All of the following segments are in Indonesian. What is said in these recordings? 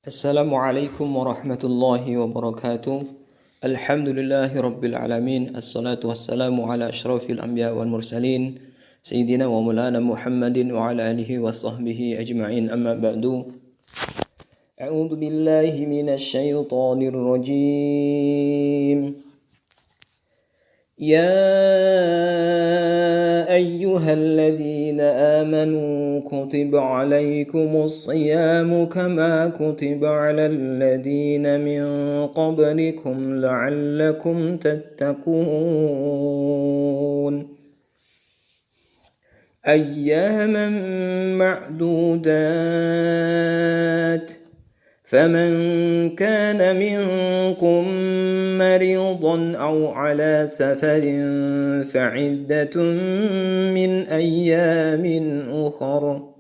Assalamualaikum warahmatullahi wabarakatuh. Alhamdulillahi rabbil alamin. Assalatu wassalamu ala asyrafil anbiya wal mursalin Sayyidina wa maulana Muhammadin wa ala alihi wa sahbihi ajma'in, amma ba'du. A'udzu billahi minasy syaithanir rajim. يا أيها الذين آمنوا كتب عليكم الصيام كما كتب على الذين من قبلكم لعلكم تتقون أياما معدودات فمن كان منكم مريضا أو على سفر فعدة من أيام أخر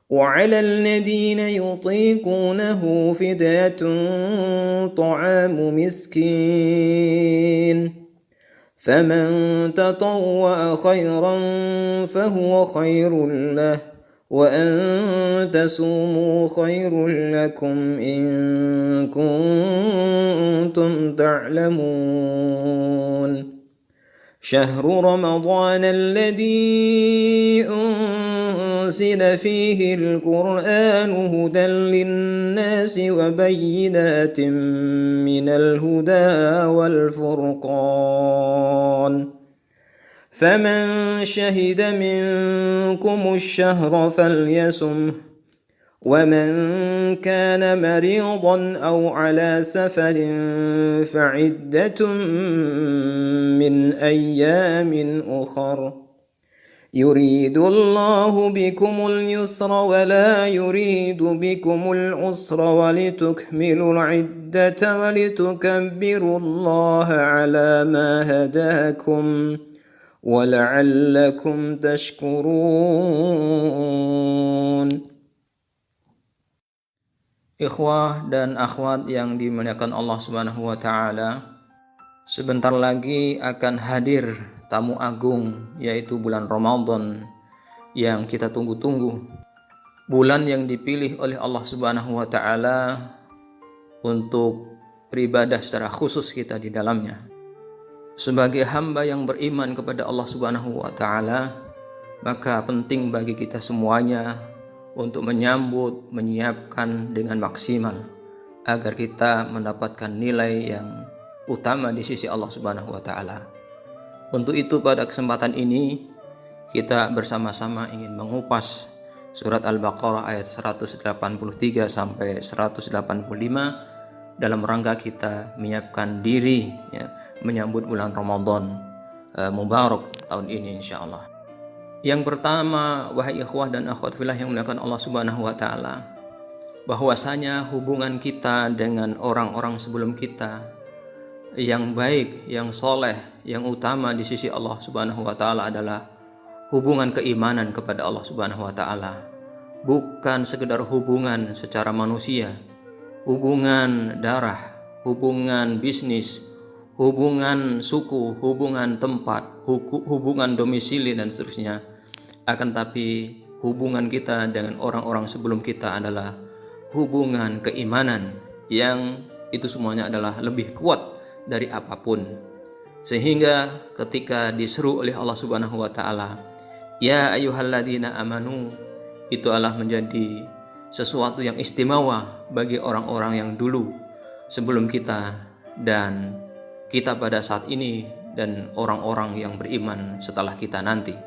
وعلى الذين يطيقونه فدية طعام مسكين فمن تطوع خيرا فهو خير له وأن تصوموا خير لكم إن كنتم تعلمون شهر رمضان الذي أنزل فيه القرآن هدى للناس وبينات من الهدى والفرقان فمن شهد منكم الشهر فليصمه ومن كان مريضا أو على سفر فعدة من أيام أخر يريد الله بكم اليسر ولا يريد بكم العسر ولتكملوا العدة ولتكبروا الله على ما هداكم وَلَعَلَّكُمْ تَشْكُرُونَ. Ikhwah dan akhwat yang dimuliakan Allah Subhanahu wa taala, sebentar lagi akan hadir tamu agung, yaitu bulan Ramadan yang kita tunggu-tunggu. Bulan yang dipilih oleh Allah Subhanahu wa taala untuk beribadah secara khusus kita di dalamnya. Sebagai hamba yang beriman kepada Allah Subhanahu wa taala, maka penting bagi kita semuanya untuk menyambut, menyiapkan dengan maksimal agar kita mendapatkan nilai yang utama di sisi Allah Subhanahu wa taala. Untuk itu pada kesempatan ini kita bersama-sama ingin mengupas surat Al-Baqarah ayat 183 sampai 185 dalam rangka kita menyiapkan diri menyambut bulan Ramadan Mubarak tahun ini insyaallah. Yang pertama, wahai ikhwah dan akhwat fillah yang dimuliakan Allah Subhanahu wa taala, bahwasanya hubungan kita dengan orang-orang sebelum kita yang baik, yang soleh, yang utama di sisi Allah Subhanahu wa taala adalah hubungan keimanan kepada Allah Subhanahu wa taala. Bukan sekedar hubungan secara manusia, hubungan darah, hubungan bisnis, hubungan suku, hubungan tempat, hubungan domisili dan seterusnya. Akan tapi hubungan kita dengan orang-orang sebelum kita adalah hubungan keimanan yang itu semuanya adalah lebih kuat dari apapun. Sehingga ketika diseru oleh Allah Subhanahu wa taala, ya ayyuhalladzina amanu, itu adalah menjadi sesuatu yang istimewa bagi orang-orang yang dulu sebelum kita dan kita pada saat ini dan orang-orang yang beriman setelah kita nanti,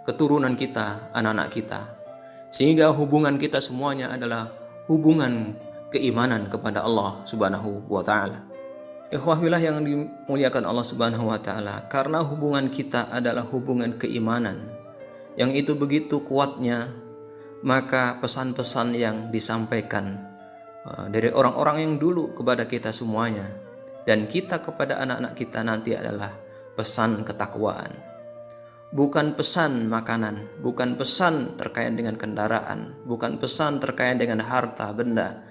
keturunan kita, anak-anak kita, sehingga hubungan kita semuanya adalah hubungan keimanan kepada Allah Subhanahu wa taala. Ikhwah fillah yang dimuliakan Allah Subhanahu wa taala, karena hubungan kita adalah hubungan keimanan yang itu begitu kuatnya, maka pesan-pesan yang disampaikan dari orang-orang yang dulu kepada kita semuanya dan kita kepada anak-anak kita nanti adalah pesan ketakwaan. Bukan pesan makanan, bukan pesan terkait dengan kendaraan, bukan pesan terkait dengan harta benda,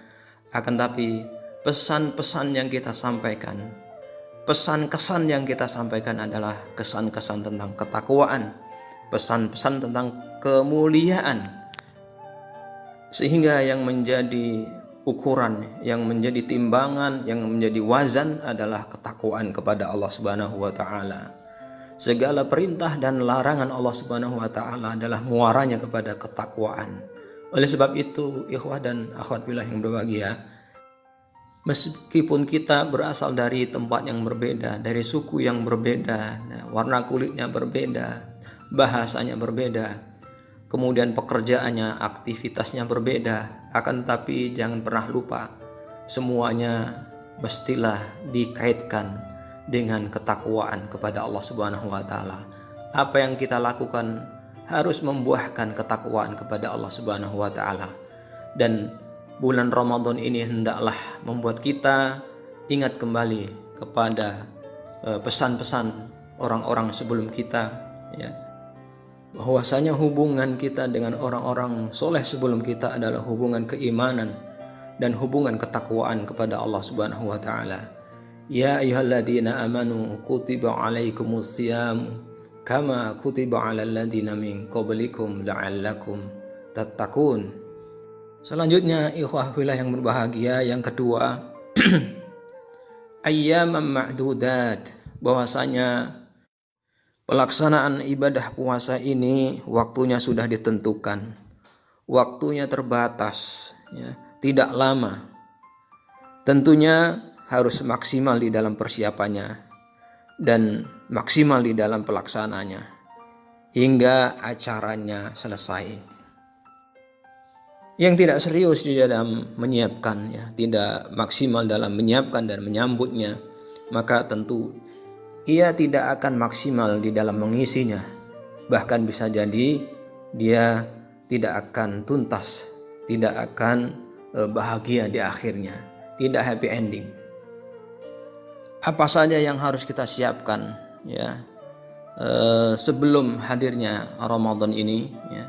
akan tapi pesan-pesan yang kita sampaikan, pesan-kesan yang kita sampaikan adalah kesan-kesan tentang ketakwaan, pesan-pesan tentang kemuliaan. Sehingga yang menjadi ukuran, yang menjadi timbangan, yang menjadi wazan adalah ketakwaan kepada Allah Subhanahu wa taala. Segala perintah dan larangan Allah Subhanahu wa taala adalah muaranya kepada ketakwaan. Oleh sebab itu, ikhwah dan akhwat billah yang berbahagia, meskipun kita berasal dari tempat yang berbeda, dari suku yang berbeda, warna kulitnya berbeda, bahasanya berbeda, kemudian pekerjaannya, aktivitasnya berbeda, akan tetapi jangan pernah lupa, semuanya mestilah dikaitkan dengan ketakwaan kepada Allah Subhanahu wa taala. Apa yang kita lakukan harus membuahkan ketakwaan kepada Allah Subhanahu wa taala. Dan bulan Ramadan ini hendaklah membuat kita ingat kembali kepada pesan-pesan orang-orang sebelum kita, ya. Bahwasanya hubungan kita dengan orang-orang soleh sebelum kita adalah hubungan keimanan dan hubungan ketakwaan kepada Allah Subhanahu wa taala. Ya ayyuhalladzina amanu kutiba alaikumus syiyam kama kutiba alal ladzina min qablikum la'allakum tattaqun. Selanjutnya ikhwah fillah yang berbahagia, yang kedua ayyaman ma'dudat, bahwasanya pelaksanaan ibadah puasa ini waktunya sudah ditentukan, waktunya terbatas, ya, tidak lama. Tentunya harus maksimal di dalam persiapannya dan maksimal di dalam pelaksananya hingga acaranya selesai. Yang tidak serius di dalam menyiapkan, ya, tidak maksimal dalam menyiapkan dan menyambutnya, maka tentu ia tidak akan maksimal di dalam mengisinya. Bahkan bisa jadi dia tidak akan tuntas, tidak akan bahagia di akhirnya, tidak happy ending. Apa saja yang harus kita siapkan, ya, sebelum hadirnya Ramadan ini, ya.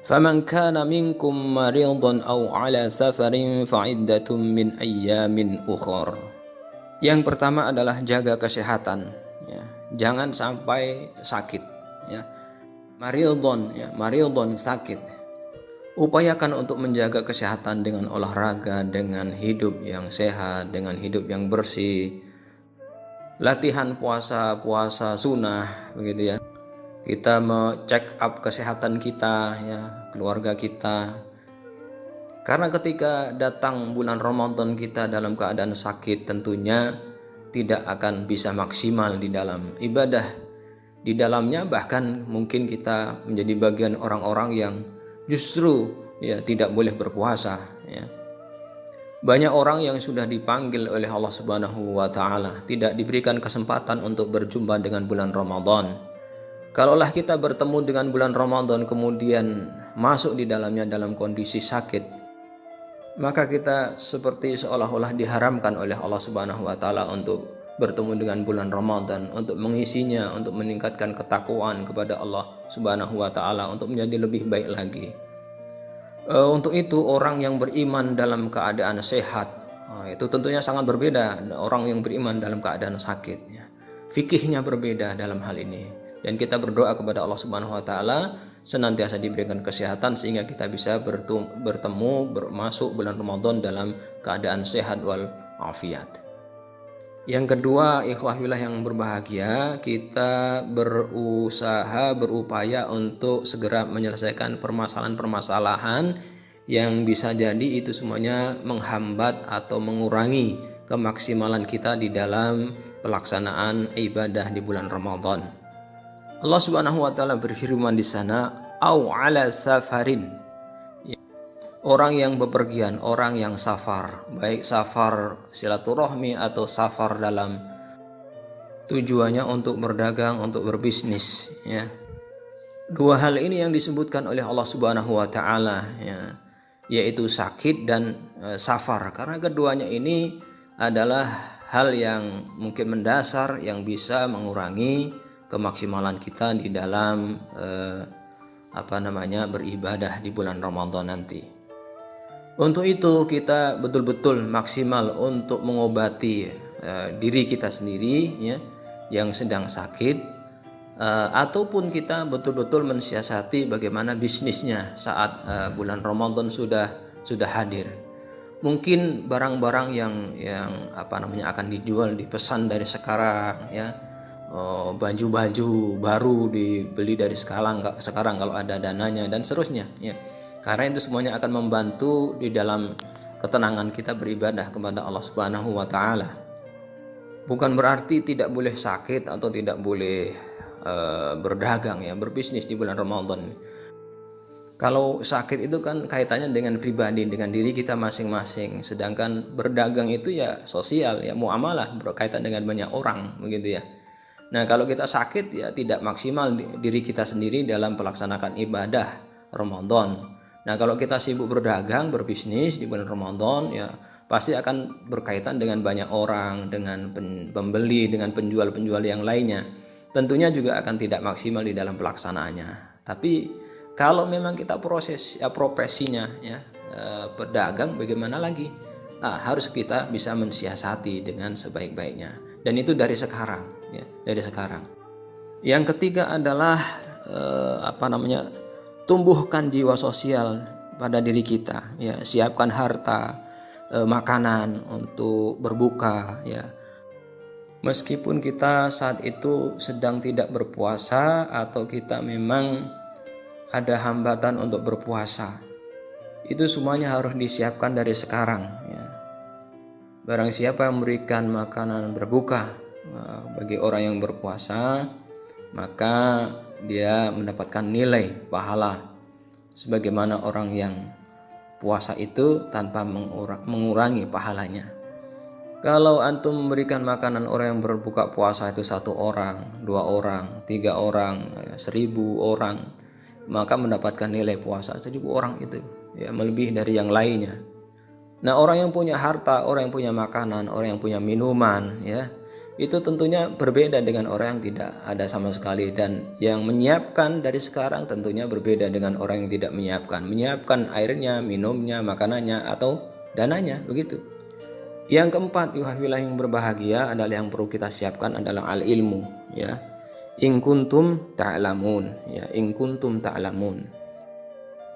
Faman kana minkum maridun aw ala safarin fa'iddatun min ayyamin ukhra. Yang pertama adalah jaga kesehatan, ya. Jangan sampai sakit, ya. Maridun, ya, maridun sakit. Upayakan untuk menjaga kesehatan dengan olahraga, dengan hidup yang sehat, dengan hidup yang bersih. Latihan puasa sunnah, begitu ya. Kita check up kesehatan kita, ya, keluarga kita. Karena ketika datang bulan Ramadan kita dalam keadaan sakit, tentunya tidak akan bisa maksimal di dalam ibadah. Di dalamnya bahkan mungkin kita menjadi bagian orang-orang yang justru, ya, tidak boleh berpuasa, ya. Banyak orang yang sudah dipanggil oleh Allah Subhanahu wa taala tidak diberikan kesempatan untuk berjumpa dengan bulan Ramadan. Kalaulah kita bertemu dengan bulan Ramadan kemudian masuk di dalamnya dalam kondisi sakit, maka kita seperti seolah-olah diharamkan oleh Allah Subhanahu wa taala untuk bertemu dengan bulan Ramadan, untuk mengisinya, untuk meningkatkan ketakwaan kepada Allah Subhanahu wa taala, untuk menjadi lebih baik lagi. Untuk itu orang yang beriman dalam keadaan sehat, itu tentunya sangat berbeda orang yang beriman dalam keadaan sakit, ya. Fikihnya berbeda dalam hal ini, dan kita berdoa kepada Allah Subhanahu wa taala senantiasa diberikan kesehatan sehingga kita bisa masuk bulan Ramadan dalam keadaan sehat wal afiat. Yang kedua, ikhwah fillah yang berbahagia, kita berupaya untuk segera menyelesaikan permasalahan-permasalahan yang bisa jadi itu semuanya menghambat atau mengurangi kemaksimalan kita di dalam pelaksanaan ibadah di bulan Ramadan. Allah Subhanahu wa taala berfirman di sana, au ala safarin. Orang yang bepergian, orang yang safar, baik safar silaturahmi atau safar dalam tujuannya untuk berdagang, untuk berbisnis, ya. Dua hal ini yang disebutkan oleh Allah Subhanahu wa taala, ya, yaitu sakit dan safar, karena keduanya ini adalah hal yang mungkin mendasar yang bisa mengurangi kemaksimalan kita di dalam beribadah di bulan Ramadan nanti. Untuk itu kita betul-betul maksimal untuk mengobati diri kita sendiri, ya, yang sedang sakit, ataupun kita betul-betul mensiasati bagaimana bisnisnya saat bulan Ramadan sudah hadir. mungkin barang-barang yang akan dijual dipesan dari sekarang ya. Baju-baju baru dibeli dari sekarang kalau ada dananya dan seterusnya ya. Karena itu semuanya akan membantu di dalam ketenangan kita beribadah kepada Allah Subhanahu wa taala. Bukan berarti tidak boleh sakit atau tidak boleh berdagang ya, berbisnis di bulan Ramadan. Kalau sakit itu kan kaitannya dengan pribadi, dengan diri kita masing-masing. Sedangkan berdagang itu ya sosial, ya muamalah, berkaitan dengan banyak orang, begitu ya. Nah, kalau kita sakit ya tidak maksimal diri kita sendiri dalam melaksanakan ibadah Ramadan. Nah, kalau kita sibuk berdagang, berbisnis di bulan Ramadan ya pasti akan berkaitan dengan banyak orang, dengan pembeli, dengan penjual-penjual yang lainnya. Tentunya juga akan tidak maksimal di dalam pelaksanaannya. Tapi kalau memang kita profesinya ya pedagang, bagaimana lagi? Harus kita bisa mensiasati dengan sebaik-baiknya, dan itu dari sekarang ya, dari sekarang. Yang ketiga adalah tumbuhkan jiwa sosial pada diri kita ya, siapkan harta, makanan untuk berbuka ya. Meskipun kita saat itu sedang tidak berpuasa atau kita memang ada hambatan untuk berpuasa, itu semuanya harus disiapkan dari sekarang ya. Barang siapa yang memberikan makanan berbuka bagi orang yang berpuasa, maka dia mendapatkan nilai pahala sebagaimana orang yang puasa itu tanpa mengurangi pahalanya. Kalau antum memberikan makanan orang yang berbuka puasa itu 1 orang, 2 orang, 3 orang, 1000 orang, maka mendapatkan nilai puasa 1000 orang itu ya, melebihi dari yang lainnya. Nah, orang yang punya harta, orang yang punya makanan, orang yang punya minuman ya, itu tentunya berbeda dengan orang yang tidak ada sama sekali. Dan yang menyiapkan dari sekarang tentunya berbeda dengan orang yang tidak menyiapkan airnya, minumnya, makanannya, atau dananya, begitu. Yang keempat, yuhafilah yang berbahagia adalah yang perlu kita siapkan adalah al-ilmu ya. In kuntum ta'lamun ya, in kuntum ta'lamun.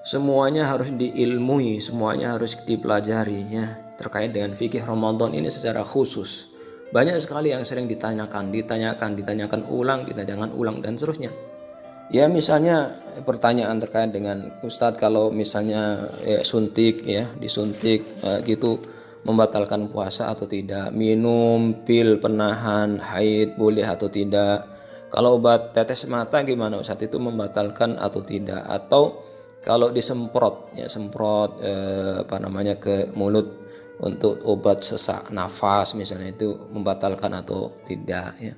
Semuanya harus diilmui, semuanya harus dipelajari ya, terkait dengan fikih Ramadan ini secara khusus. Banyak sekali yang sering ditanyakan ulang dan seterusnya. Ya, misalnya pertanyaan terkait dengan Ustadz, kalau misalnya suntik ya, disuntik gitu membatalkan puasa atau tidak, minum pil penahan haid boleh atau tidak. Kalau obat tetes mata gimana Ustaz, itu membatalkan atau tidak? Atau kalau disemprot ya, ke mulut untuk obat sesak nafas misalnya, itu membatalkan atau tidak ya.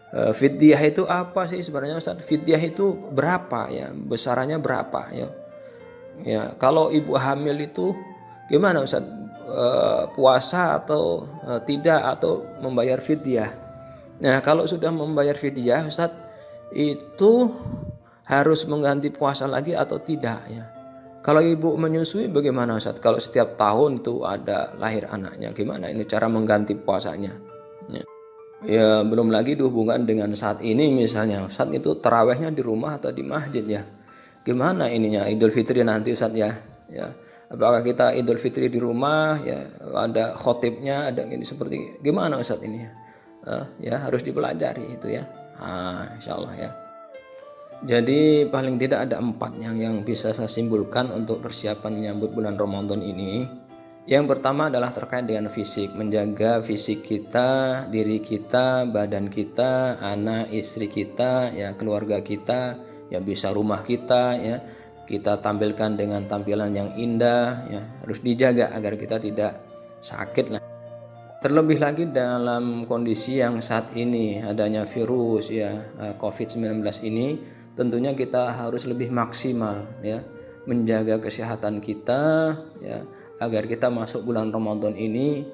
Fidyah itu apa sih sebenarnya Ustaz? Fidyah itu berapa ya? Besarannya berapa ya? Ya, kalau ibu hamil itu gimana Ustaz? Puasa atau tidak, atau membayar fidyah? Nah, kalau sudah membayar fidyah Ustaz, itu harus mengganti puasa lagi atau tidak ya? Kalau ibu menyusui bagaimana Ustaz? Kalau setiap tahun itu ada lahir anaknya, gimana ini cara mengganti puasanya? Ya, belum lagi dihubungkan dengan saat ini misalnya Ustaz itu tarawehnya di rumah atau di masjid ya. Gimana ininya Idul Fitri nanti Ustaz ya? Ya. Apakah kita Idul Fitri di rumah ya, ada khotibnya, ada ini seperti gimana Ustaz ini ya? Ya harus dipelajari itu ya. Insyaallah ya. Jadi paling tidak ada 4 yang bisa saya simpulkan untuk persiapan menyambut bulan Ramadan ini. Yang pertama adalah terkait dengan fisik, menjaga fisik kita, diri kita, badan kita, anak, istri kita, ya keluarga kita, ya bisa rumah kita, ya kita tampilkan dengan tampilan yang indah, ya harus dijaga agar kita tidak sakit lah. Terlebih lagi dalam kondisi yang saat ini adanya virus ya COVID-19 ini, tentunya kita harus lebih maksimal ya menjaga kesehatan kita ya, agar kita masuk bulan Ramadan ini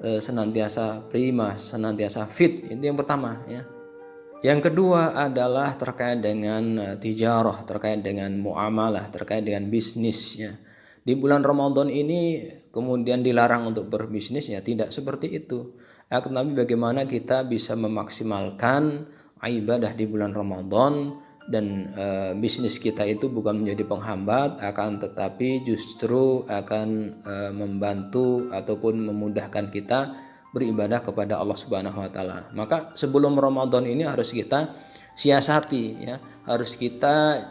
senantiasa prima, senantiasa fit. Itu yang pertama ya. Yang kedua adalah terkait dengan tijarah, terkait dengan muamalah, terkait dengan bisnis ya. Di bulan Ramadan ini kemudian dilarang untuk berbisnis ya, tidak seperti itu. Tapi bagaimana kita bisa memaksimalkan ibadah di bulan Ramadan dan bisnis kita itu bukan menjadi penghambat, akan tetapi justru akan membantu ataupun memudahkan kita beribadah kepada Allah Subhanahu wa taala. Maka sebelum Ramadan ini harus kita siasati ya, harus kita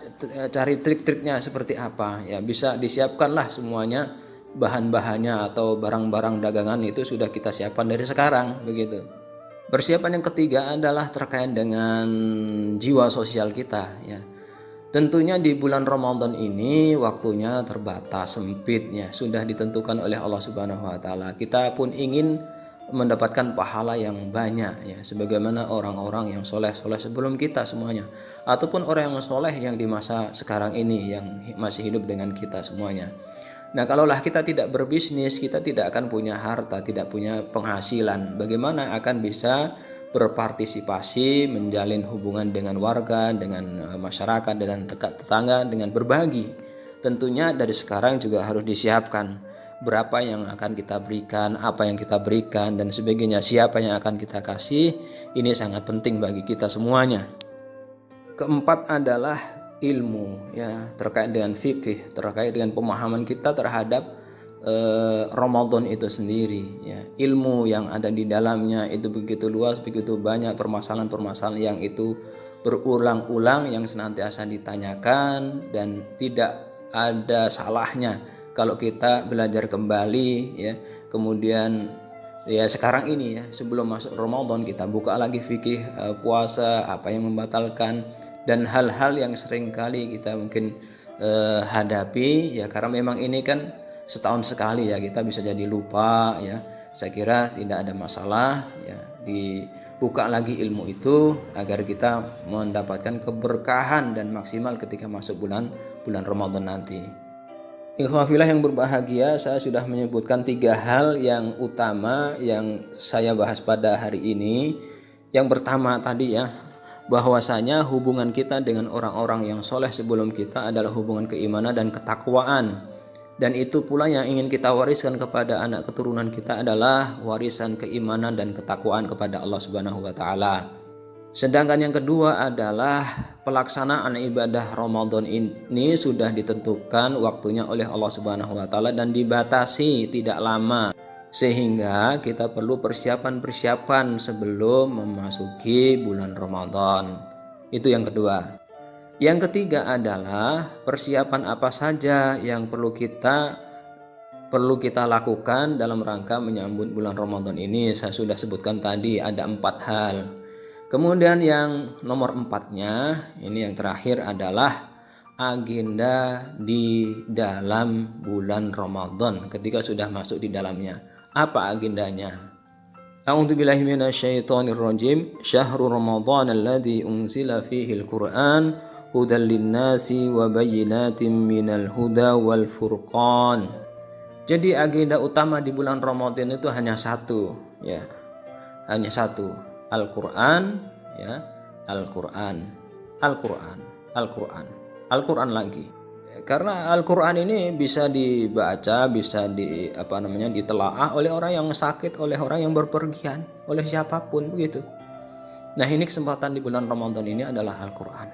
cari trik-triknya seperti apa ya, bisa disiapkanlah semuanya, bahan-bahannya atau barang-barang dagangan itu sudah kita siapkan dari sekarang begitu. Persiapan yang ketiga adalah terkait dengan jiwa sosial kita ya. Tentunya di bulan Ramadan ini waktunya terbatas, sempit ya, sudah ditentukan oleh Allah Subhanahu wa taala. Kita pun ingin mendapatkan pahala yang banyak ya, sebagaimana orang-orang yang soleh-soleh sebelum kita semuanya, ataupun orang yang soleh yang di masa sekarang ini yang masih hidup dengan kita semuanya. Nah, kalaulah kita tidak berbisnis, kita tidak akan punya harta, tidak punya penghasilan. Bagaimana akan bisa berpartisipasi, menjalin hubungan dengan warga, dengan masyarakat, dengan tetangga, dengan berbagi? Tentunya dari sekarang juga harus disiapkan berapa yang akan kita berikan, apa yang kita berikan, dan sebagainya. Siapa yang akan kita kasih, ini sangat penting bagi kita semuanya. Keempat adalah ilmu ya, terkait dengan fikih, terkait dengan pemahaman kita terhadap Ramadan itu sendiri ya. Ilmu yang ada di dalamnya itu begitu luas, begitu banyak permasalahan-permasalahan yang itu berulang-ulang, yang senantiasa ditanyakan, dan tidak ada salahnya kalau kita belajar kembali ya. Kemudian ya sekarang ini ya, sebelum masuk Ramadan kita buka lagi fikih puasa, apa yang membatalkan, dan hal-hal yang sering kali kita mungkin hadapi ya, karena memang ini kan setahun sekali ya, kita bisa jadi lupa ya. Saya kira tidak ada masalah ya, dibuka lagi ilmu itu agar kita mendapatkan keberkahan dan maksimal ketika masuk bulan Ramadan nanti. Ikhwafillah yang berbahagia, saya sudah menyebutkan 3 hal yang utama yang saya bahas pada hari ini. Yang pertama tadi ya, bahwasanya hubungan kita dengan orang-orang yang soleh sebelum kita adalah hubungan keimanan dan ketakwaan, dan itu pula yang ingin kita wariskan kepada anak keturunan kita adalah warisan keimanan dan ketakwaan kepada Allah Subhanahu wa taala. Sedangkan yang kedua adalah pelaksanaan ibadah Ramadan ini sudah ditentukan waktunya oleh Allah Subhanahu wa taala dan dibatasi tidak lama, sehingga kita perlu persiapan-persiapan sebelum memasuki bulan Ramadan. Itu yang kedua. Yang ketiga adalah persiapan apa saja yang perlu kita lakukan dalam rangka menyambut bulan Ramadan ini. Saya sudah sebutkan tadi ada 4 hal. Kemudian yang nomor 4-nya, ini yang terakhir adalah agenda di dalam bulan Ramadan ketika sudah masuk di dalamnya. Apa agendanya? A'udzubillahi minasyaitonir rajim. Syahrul Ramadan alladzi unzila fihi al-Qur'an hudal linnasi wa bayyinatin minal huda wal furqan. Jadi agenda utama di bulan Ramadan itu hanya satu ya. Hanya satu. Al-Qur'an ya. Al-Qur'an. Al-Qur'an. Al-Qur'an. Al-Qur'an lagi. Karena Al-Qur'an ini bisa dibaca, bisa ditelaah oleh orang yang sakit, oleh orang yang berpergian, oleh siapapun begitu. Nah, ini kesempatan di bulan Ramadan ini adalah Al-Qur'an.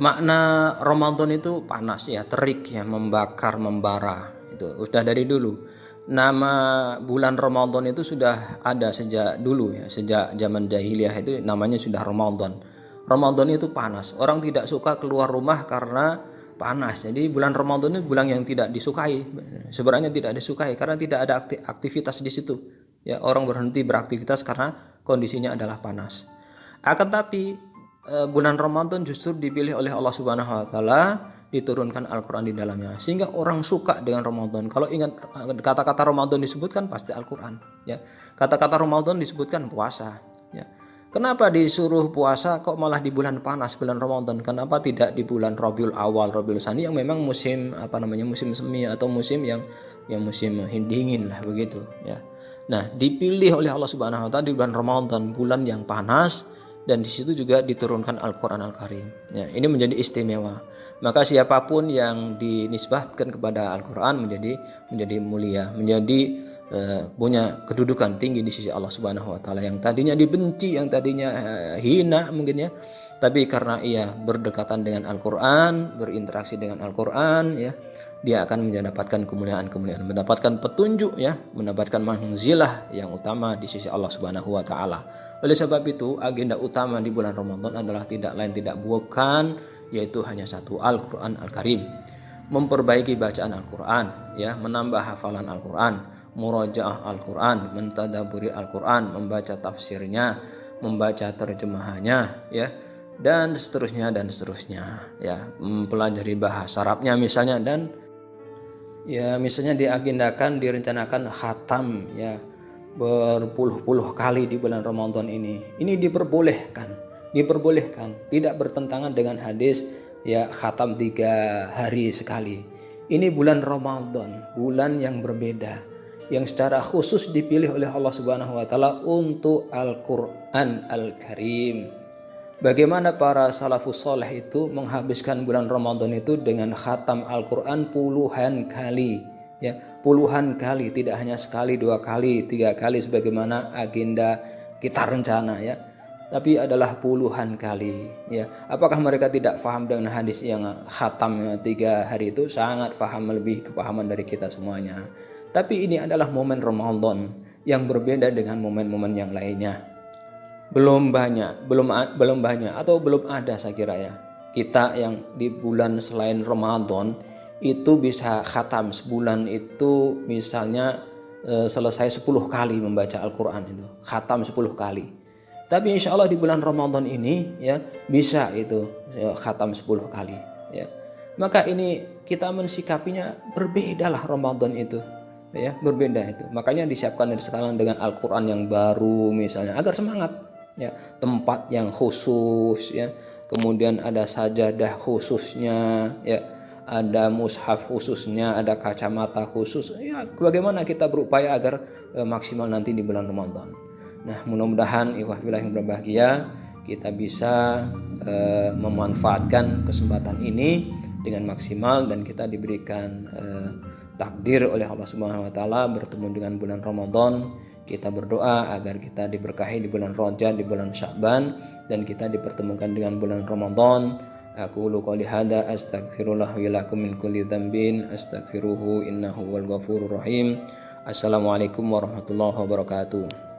Makna Ramadan itu panas ya, terik ya, membakar, membara. Itu sudah dari dulu. Nama bulan Ramadan itu sudah ada sejak dulu ya, sejak zaman jahiliyah itu namanya sudah Ramadan. Ramadan itu panas. Orang tidak suka keluar rumah karena panas. Jadi bulan Ramadan itu bulan yang tidak disukai. Sebenarnya tidak disukai karena tidak ada aktivitas di situ. Ya, orang berhenti beraktivitas karena kondisinya adalah panas. Akan tapi bulan Ramadan justru dipilih oleh Allah Subhanahu wa taala, diturunkan Al-Qur'an di dalamnya sehingga orang suka dengan Ramadan. Kalau ingat kata-kata Ramadan disebutkan pasti Al-Qur'an ya. Kata-kata Ramadan disebutkan puasa ya. Kenapa disuruh puasa kok malah di bulan panas, bulan Ramadan? Kenapa tidak di bulan Rabiul Awal, Rabiul Tsani yang memang musim musim semi atau musim yang musim dingin lah begitu ya. Nah, dipilih oleh Allah Subhanahu wa taala di bulan Ramadan, bulan yang panas, dan di situ juga diturunkan Al-Qur'an Al-Karim. Ya, ini menjadi istimewa. Maka siapapun yang dinisbatkan kepada Al-Qur'an menjadi mulia, menjadi punya kedudukan tinggi di sisi Allah Subhanahu wa taala. Yang tadinya dibenci, yang tadinya hina mungkin ya, Tapi karena ia berdekatan dengan Al-Quran, berinteraksi dengan Al-Quran, ya, dia akan mendapatkan kemuliaan-kemuliaan, mendapatkan petunjuk, ya, mendapatkan manzilah yang utama di sisi Allah Subhanahu wa taala. Oleh sebab itu, agenda utama di bulan Ramadan adalah tidak lain tidak bukan yaitu hanya satu, Al-Quran Al-Karim. Memperbaiki bacaan Al-Quran, ya, menambah hafalan Al-Quran, murajaah Al-Quran, mentadaburi Al-Quran, membaca tafsirnya, membaca terjemahannya, ya, dan seterusnya, ya, mempelajari bahasa Arabnya misalnya, dan ya misalnya diagendakan, direncanakan khatam, ya, berpuluh-puluh kali di bulan Ramadan ini diperbolehkan, tidak bertentangan dengan hadis, ya, khatam 3 hari sekali. Ini bulan Ramadan, bulan yang berbeda, yang secara khusus dipilih oleh Allah Subhanahu wa taala untuk Al-Qur'an Al-Karim. Bagaimana para salafus soleh itu menghabiskan bulan Ramadan itu dengan khatam Al-Quran puluhan kali, ya, puluhan kali, tidak hanya sekali, 2 kali, 3 kali sebagaimana agenda kita rencana, ya, tapi adalah puluhan kali, ya. Apakah mereka tidak paham dengan hadis yang khatam 3 hari itu? Sangat paham, lebih kepahaman dari kita semuanya. Tapi ini adalah momen Ramadan yang berbeda dengan momen-momen yang lainnya. Belum banyak atau belum ada, saya kira, ya, kita yang di bulan selain Ramadan itu bisa khatam sebulan itu misalnya selesai 10 kali membaca Al-Quran, itu khatam 10 kali. Tapi insya Allah di bulan Ramadan ini, ya, bisa itu, ya, khatam 10 kali, ya. Maka ini kita mensikapinya berbedalah Ramadan itu, ya, berbeda itu. Makanya disiapkan dari sekarang dengan Al-Quran yang baru misalnya, agar semangat, ya, tempat yang khusus, ya, kemudian ada sajadah khususnya, ya, ada mushaf khususnya, ada kacamata khusus, ya, bagaimana kita berupaya agar maksimal nanti di bulan Ramadan. Nah, mudah-mudahan ikhwah fillah yang berbahagia, kita bisa memanfaatkan kesempatan ini dengan maksimal, dan kita diberikan takdir oleh Allah Subhanahu wa taala bertemu dengan bulan Ramadan. Kita berdoa agar kita diberkahi di bulan Rajab, di bulan Sya'ban, dan kita dipertemukan dengan bulan Ramadan. Aqulu qouli hadza astaghfirullah wa lakum min kulli dzambin astaghfiruhu innahu wal ghafurur rahim. Assalamualaikum warahmatullahi wabarakatuh.